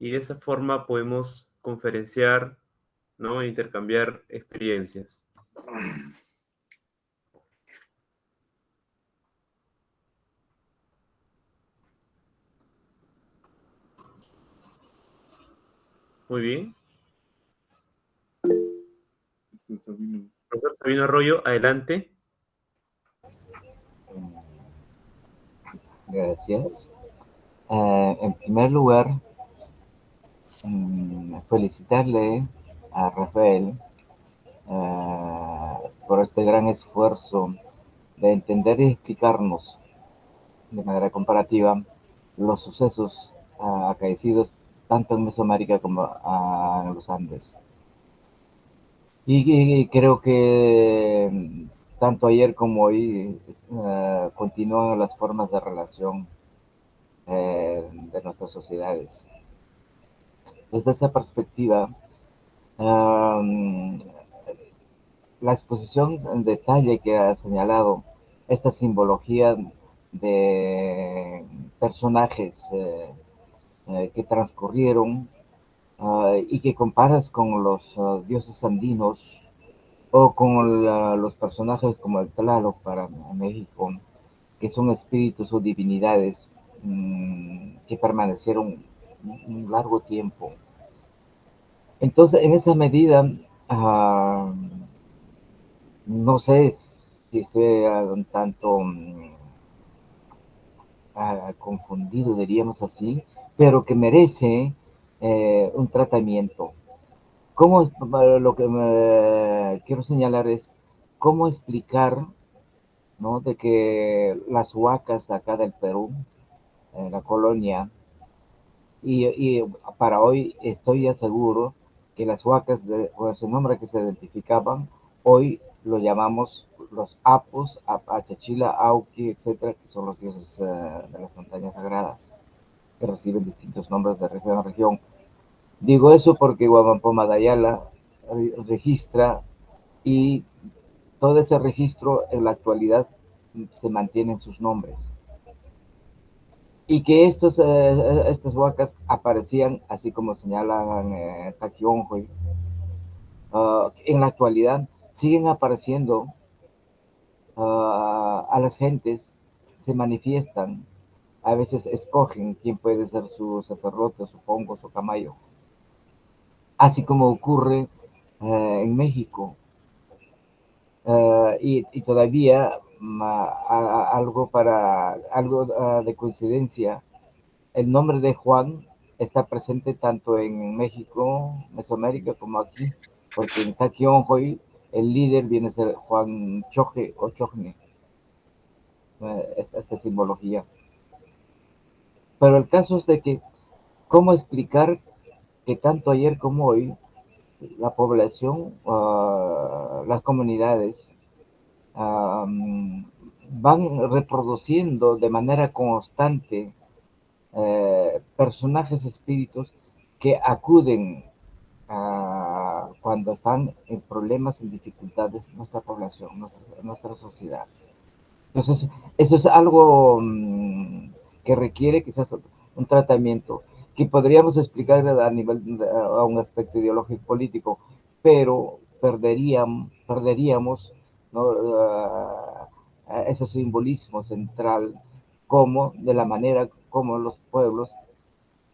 y de esa forma podemos conferenciar, ¿no? E intercambiar experiencias. Muy bien. Profesor Sabino Arroyo, adelante. Gracias. En primer lugar, felicitarle a Rafael por este gran esfuerzo de entender y explicarnos de manera comparativa los sucesos acaecidos tanto en Mesoamérica como en los Andes. Y creo que tanto ayer como hoy continúan las formas de relación de nuestras sociedades. Desde esa perspectiva, um, la exposición en detalle que ha señalado esta simbología de personajes que transcurrieron y que comparas con los dioses andinos o con los personajes como el Tlaloc para México, que son espíritus o divinidades que permanecieron un largo tiempo. Entonces, en esa medida, no sé si estoy un tanto confundido, diríamos así, pero que merece un tratamiento. ¿Cómo, lo que quiero señalar es cómo explicar, ¿no?, de que las huacas acá del Perú, en la colonia, y para hoy estoy ya seguro que las huacas, con ese nombre que se identificaban, hoy lo llamamos los Apus, Achachila, Auqui, etcétera, que son los dioses de las montañas sagradas, que reciben distintos nombres de región a región. Digo eso porque Guamampoma Dayala registra, y todo ese registro en la actualidad se mantienen sus nombres. Y que estas huacas aparecían, así como señalan Taquionjoy, en la actualidad siguen apareciendo a las gentes, se manifiestan, a veces escogen quién puede ser su sacerdote, su pongo, su camayo. Así como ocurre en México. Y todavía algo de coincidencia, el nombre de Juan está presente tanto en México, Mesoamérica, como aquí, porque en Taquionjoy el líder viene a ser Juan Choje o Chojne, esta simbología. Pero el caso es de que, ¿cómo explicar que tanto ayer como hoy la población, las comunidades, van reproduciendo de manera constante personajes, espíritus que acuden cuando están en problemas, en dificultades nuestra población, nuestra sociedad? Entonces, eso es algo que requiere quizás un tratamiento que podríamos explicar a nivel, a un aspecto ideológico político, pero perderíamos, ¿no?, ese simbolismo central, como de la manera como los pueblos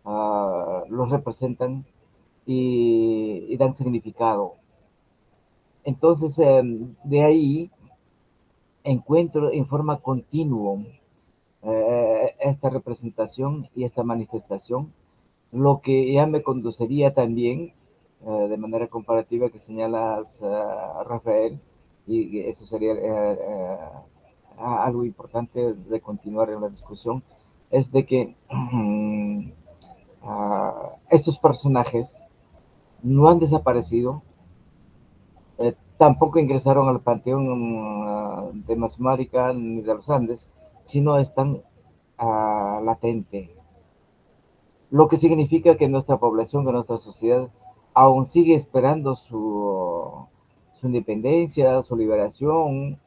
los representan y dan significado. Entonces, de ahí encuentro en forma continua esta representación y esta manifestación, lo que ya me conduciría también, de manera comparativa que señalas, Rafael, y eso sería algo importante de continuar en la discusión, es de que estos personajes no han desaparecido, tampoco ingresaron al panteón de Masmárica ni de los Andes, sino están latente, lo que significa que nuestra población, que nuestra sociedad, aún sigue esperando su independencia, su liberación,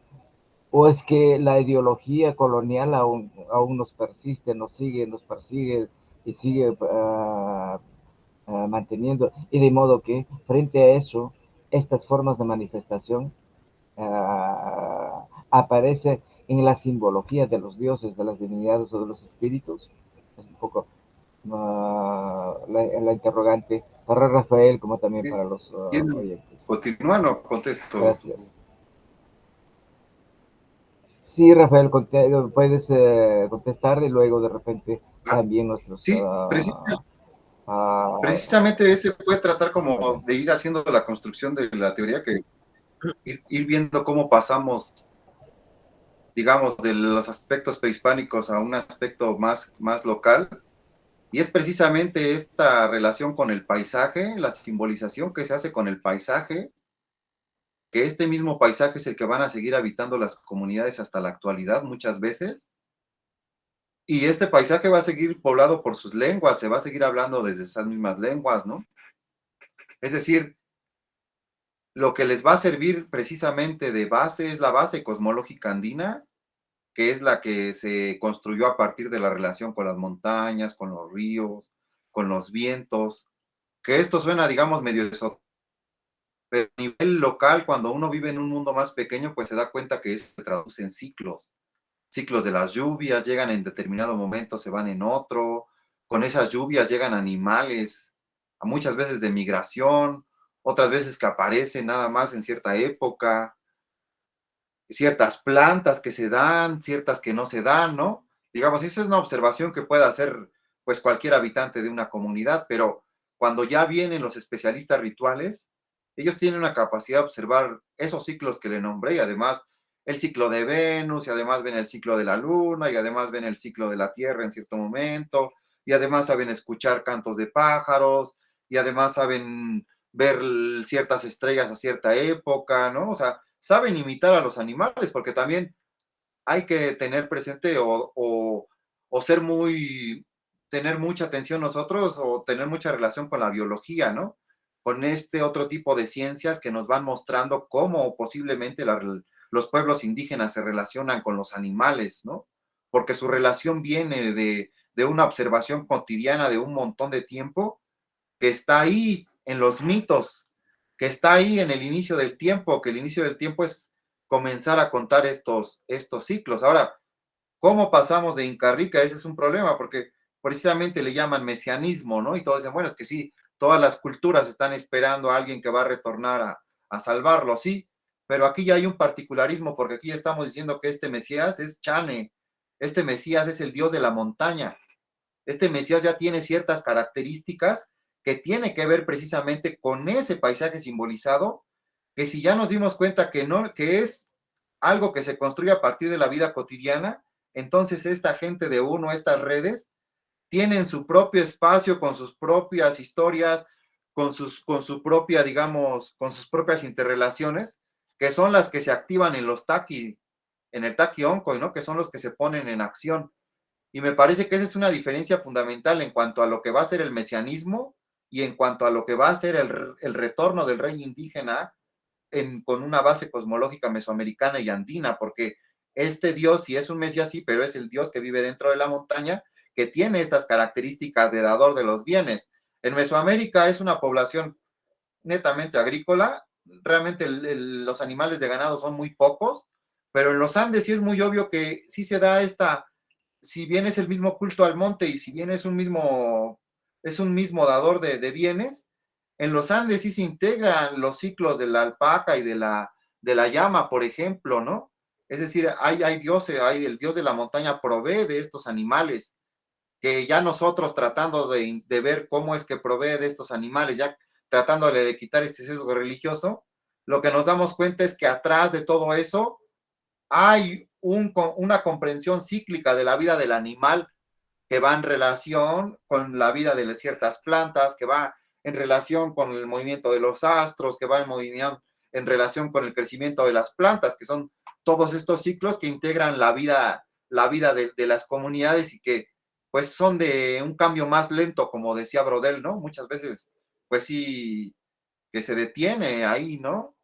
o es que la ideología colonial aún nos persiste, nos persigue y sigue manteniendo, y de modo que frente a eso, estas formas de manifestación aparece en la simbología de los dioses, de las divinidades o de los espíritus. Es un poco la interrogante para Rafael como también para los oyentes. ¿Continúan o contesto? Gracias. Sí, Rafael, puedes contestar y luego de repente también nuestros... Sí, precisamente ese fue tratar como de ir haciendo la construcción de la teoría, que ir viendo cómo pasamos, digamos, de los aspectos prehispánicos a un aspecto más local. Y es precisamente esta relación con el paisaje, la simbolización que se hace con el paisaje, que este mismo paisaje es el que van a seguir habitando las comunidades hasta la actualidad muchas veces, Y este paisaje va a seguir poblado por sus lenguas, se va a seguir hablando desde esas mismas lenguas, ¿no? Es decir, lo que les va a servir precisamente de base es la base cosmológica andina, que es la que se construyó a partir de la relación con las montañas, con los ríos, con los vientos, que esto suena, digamos, medio esotérico, pero a nivel local, cuando uno vive en un mundo más pequeño, pues se da cuenta que eso se traduce en ciclos, ciclos de las lluvias, llegan en determinado momento, se van en otro, con esas lluvias llegan animales, a muchas veces de migración, otras veces que aparecen nada más en cierta época, ciertas plantas que se dan, ciertas que no se dan, ¿no? Digamos, esa es una observación que puede hacer pues cualquier habitante de una comunidad, pero cuando ya vienen los especialistas rituales, ellos tienen una capacidad de observar esos ciclos que le nombré y además el ciclo de Venus y además ven el ciclo de la Luna y además ven el ciclo de la Tierra en cierto momento y además saben escuchar cantos de pájaros y además saben ver ciertas estrellas a cierta época, ¿no? O sea, saben imitar a los animales, porque también hay que tener presente o ser muy, tener mucha atención nosotros o tener mucha relación con la biología, ¿no? Con este otro tipo de ciencias que nos van mostrando cómo posiblemente los pueblos indígenas se relacionan con los animales, ¿no? Porque su relación viene de una observación cotidiana de un montón de tiempo que está ahí en los mitos, que está ahí en el inicio del tiempo, que el inicio del tiempo es comenzar a contar estos ciclos. Ahora, ¿cómo pasamos de Inca Rica? Ese es un problema, porque precisamente le llaman mesianismo, ¿no? Y todos dicen, bueno, es que sí, todas las culturas están esperando a alguien que va a retornar a salvarlo, sí, pero aquí ya hay un particularismo, porque aquí ya estamos diciendo que este Mesías es Chane, este Mesías es el dios de la montaña, este Mesías ya tiene ciertas características que tiene que ver precisamente con ese paisaje simbolizado, que si ya nos dimos cuenta que no, que es algo que se construye a partir de la vida cotidiana, entonces esta gente de uno, estas redes, tienen su propio espacio con sus propias historias, con su propia, digamos, con sus propias interrelaciones, que son las que se activan en los taqui, en el taqui oncoy, ¿no? Que son los que se ponen en acción. Y me parece que esa es una diferencia fundamental en cuanto a lo que va a ser el mesianismo y en cuanto a lo que va a ser el retorno del rey indígena con una base cosmológica mesoamericana y andina, porque este Dios sí es un Mesías, sí, pero es el Dios que vive dentro de la montaña, que tiene estas características de dador de los bienes. En Mesoamérica es una población netamente agrícola, realmente los animales de ganado son muy pocos, pero en los Andes sí es muy obvio que sí se da si bien es el mismo culto al monte y si bien es un mismo dador de bienes, en los Andes sí se integran los ciclos de la alpaca y de la llama, por ejemplo, ¿no? Es decir, hay dioses, hay el dios de la montaña provee de estos animales, que ya nosotros tratando de ver cómo es que provee de estos animales, ya tratándole de quitar este sesgo religioso, lo que nos damos cuenta es que atrás de todo eso hay una comprensión cíclica de la vida del animal que va en relación con la vida de ciertas plantas, que va en relación con el movimiento de los astros, que va en relación con el crecimiento de las plantas, que son todos estos ciclos que integran la vida de las comunidades y que pues son de un cambio más lento, como decía Brodel, ¿no? Muchas veces, pues sí, que se detiene ahí, ¿no?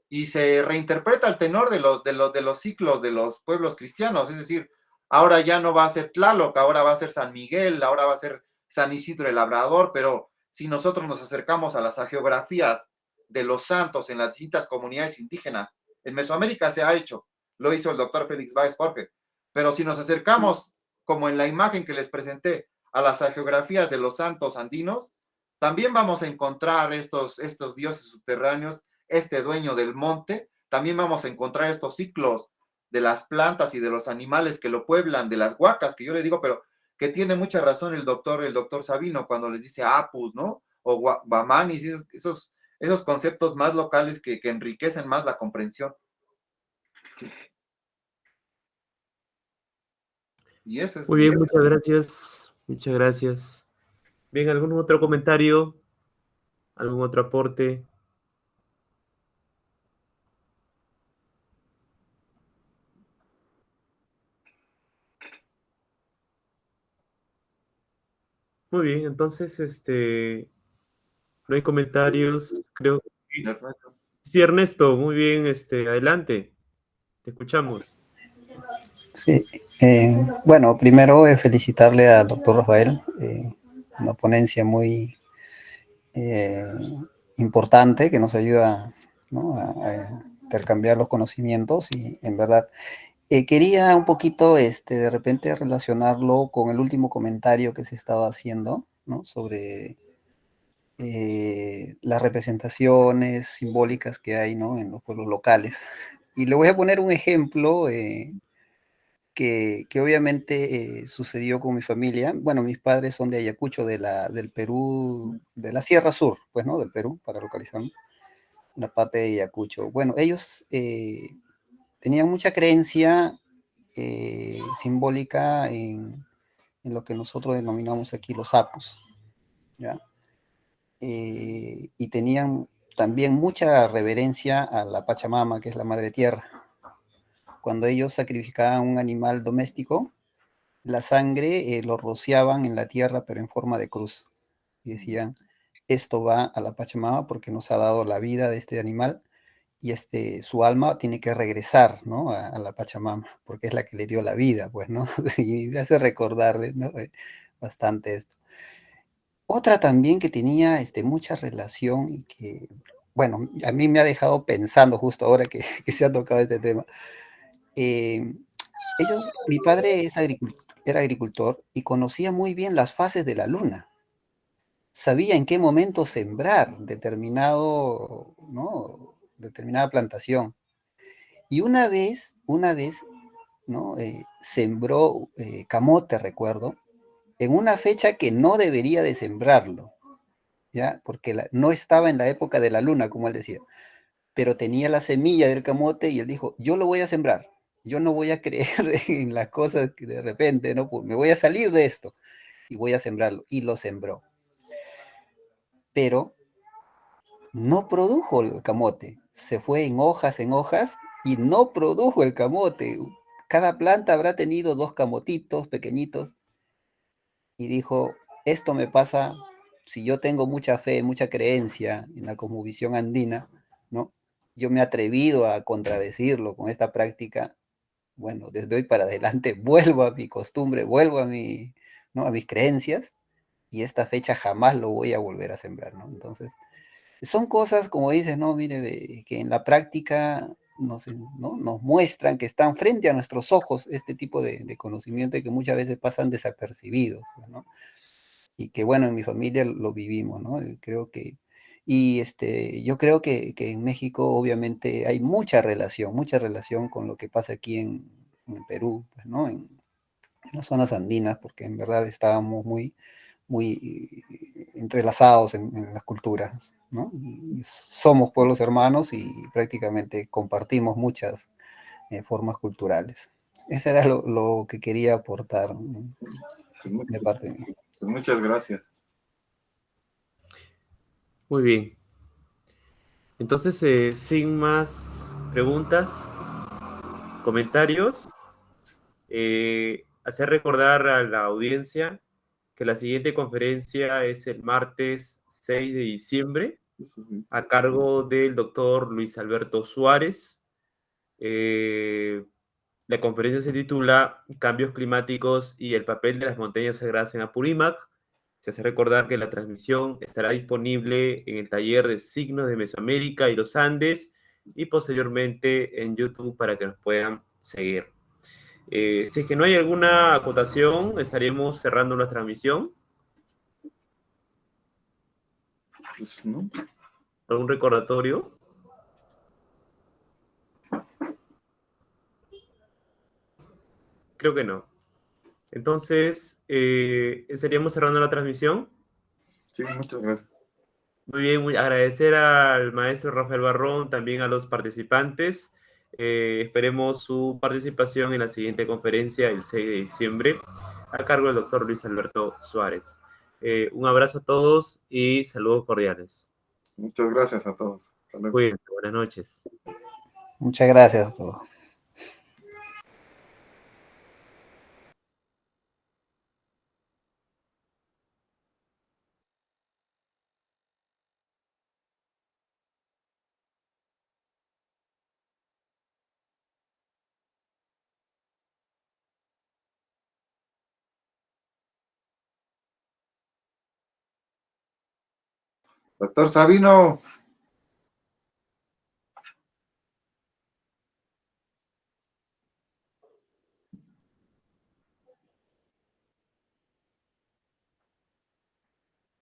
Y se reinterpreta el tenor de los ciclos de los pueblos cristianos, es decir, ahora ya no va a ser Tlaloc, ahora va a ser San Miguel, ahora va a ser San Isidro el Labrador, pero si nosotros nos acercamos a las hagiografías de los santos en las distintas comunidades indígenas, en Mesoamérica se ha hecho, lo hizo el doctor Félix Báez Jorge, pero si nos acercamos, como en la imagen que les presenté, a las hagiografías de los santos andinos, también vamos a encontrar estos dioses subterráneos, este dueño del monte, también vamos a encontrar estos ciclos de las plantas y de los animales que lo pueblan, de las huacas, que yo le digo, pero que tiene mucha razón el doctor Sabino cuando les dice apus, ¿no? O guamanis, esos conceptos más locales que enriquecen más la comprensión. Sí. Y ese es Muy bien, muchas gracias. Muchas gracias. Bien, ¿algún otro comentario? ¿Algún otro aporte? Muy bien, entonces, no hay comentarios, creo. Ernesto. Sí, Ernesto, muy bien, adelante, te escuchamos. Sí, bueno, primero felicitarle al doctor Rafael, una ponencia muy eh, importante que nos ayuda, ¿no?, a intercambiar los conocimientos y en verdad quería un poquito de repente relacionarlo con el último comentario que se estaba haciendo, ¿no?, sobre las representaciones simbólicas que hay, ¿no?, en los pueblos locales. Y le voy a poner un ejemplo que obviamente sucedió con mi familia. Bueno, mis padres son de Ayacucho, del Perú, de la Sierra Sur, pues, ¿no? Del Perú, para localizarnos, la parte de Ayacucho. Bueno, ellos tenían mucha creencia simbólica en lo que nosotros denominamos aquí los sapos, ¿ya? Y tenían también mucha reverencia a la Pachamama, que es la Madre Tierra. Cuando ellos sacrificaban un animal doméstico, la sangre lo rociaban en la tierra, pero en forma de cruz. Y decían, esto va a la Pachamama porque nos ha dado la vida de este animal y su alma tiene que regresar, ¿no?, a la Pachamama, porque es la que le dio la vida, pues, ¿no? Y me hace recordar, ¿no?, bastante esto. Otra también que tenía mucha relación y que, bueno, a mí me ha dejado pensando justo ahora que, que se ha tocado este tema. Eh, Mi padre era agricultor y conocía muy bien las fases de la luna. Sabía en qué momento sembrar determinado, ¿no?, determinada plantación. Y una vez, ¿no?, sembró camote, recuerdo, en una fecha que no debería de sembrarlo, ¿ya? Porque no estaba en la época de la luna, como él decía, pero tenía la semilla del camote y él dijo, yo lo voy a sembrar, yo no voy a creer en las cosas que de repente, ¿no?, pues me voy a salir de esto y voy a sembrarlo. Y lo sembró. Pero no produjo el camote, se fue en hojas y no produjo el camote. Cada planta habrá tenido 2 camotitos pequeñitos y dijo, esto me pasa si yo tengo mucha fe, mucha creencia en la cosmovisión andina, ¿no? Yo me he atrevido a contradecirlo con esta práctica. Bueno, desde hoy para adelante vuelvo a mi costumbre, vuelvo a ¿no?, a mis creencias, y esta fecha jamás lo voy a volver a sembrar, ¿no? Entonces, son cosas, como dices, ¿no? Mire, que en la práctica ¿no?, nos muestran que están frente a nuestros ojos este tipo de conocimiento y que muchas veces pasan desapercibidos, ¿no? Y que, bueno, en mi familia lo vivimos, ¿no? Creo que, y yo creo que en México obviamente hay mucha relación con lo que pasa aquí en Perú, pues, ¿no? En las zonas andinas, porque en verdad estábamos muy entrelazados en las culturas, ¿no? Y somos pueblos hermanos y prácticamente compartimos muchas formas culturales. Eso era lo que quería aportar, ¿no?, de parte de mí. Pues muchas gracias. Muy bien. Entonces, sin más preguntas, comentarios, hacer recordar a la audiencia que la siguiente conferencia es el martes 6 de diciembre a cargo del doctor Luis Alberto Suárez. La conferencia se titula Cambios climáticos y el papel de las montañas sagradas en Apurímac. Se hace recordar que la transmisión estará disponible en el taller de signos de Mesoamérica y los Andes y posteriormente en YouTube para que nos puedan seguir. Si es que no hay alguna acotación, estaremos cerrando la transmisión. Pues, ¿no? ¿Algún recordatorio? Creo que no. Entonces, estaríamos cerrando la transmisión. Sí, muchas gracias. Muy bien, agradecer al maestro Rafael Barrón, también a los participantes. Esperemos su participación en la siguiente conferencia el 6 de diciembre a cargo del doctor Luis Alberto Suárez. Un abrazo a todos y saludos cordiales. Muchas gracias a todos. Hasta luego. Cuídense, buenas noches. Muchas gracias a todos. Doctor Sabino,